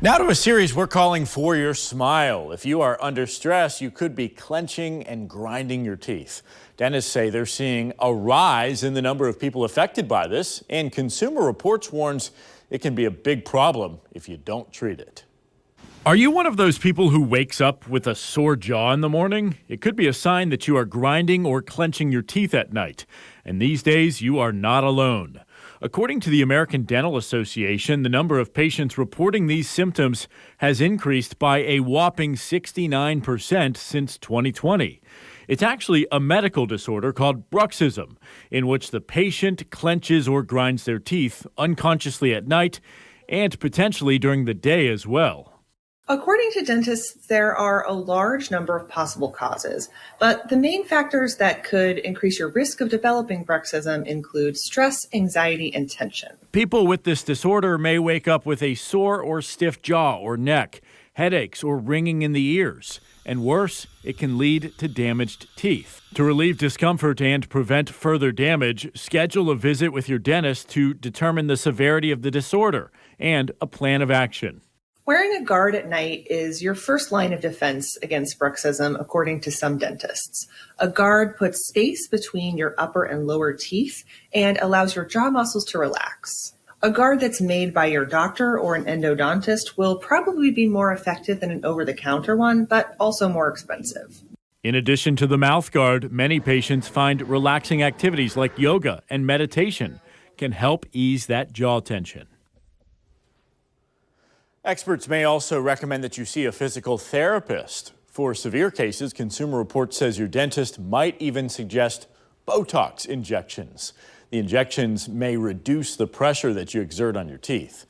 Now to a series we're calling For Your Smile. If you are under stress, you could be clenching and grinding your teeth. Dentists say they're seeing a rise in the number of people affected by this, and Consumer Reports warns it can be a big problem if you don't treat it. Are you one of those people who wakes up with a sore jaw in the morning? It could be a sign that you are grinding or clenching your teeth at night. And these days, you are not alone. According to the American Dental Association, the number of patients reporting these symptoms has increased by a whopping 69% since 2020. It's actually a medical disorder called bruxism, in which the patient clenches or grinds their teeth unconsciously at night and potentially during the day as well. According to dentists, there are a large number of possible causes, but the main factors that could increase your risk of developing bruxism include stress, anxiety, and tension. People with this disorder may wake up with a sore or stiff jaw or neck, headaches or ringing in the ears, and worse, it can lead to damaged teeth. To relieve discomfort and prevent further damage, schedule a visit with your dentist to determine the severity of the disorder and a plan of action. Wearing a guard at night is your first line of defense against bruxism, according to some dentists. A guard puts space between your upper and lower teeth and allows your jaw muscles to relax. A guard that's made by your doctor or an endodontist will probably be more effective than an over-the-counter one, but also more expensive. In addition to the mouth guard, many patients find relaxing activities like yoga and meditation can help ease that jaw tension. Experts may also recommend that you see a physical therapist. For severe cases, Consumer Reports says your dentist might even suggest Botox injections. The injections may reduce the pressure that you exert on your teeth.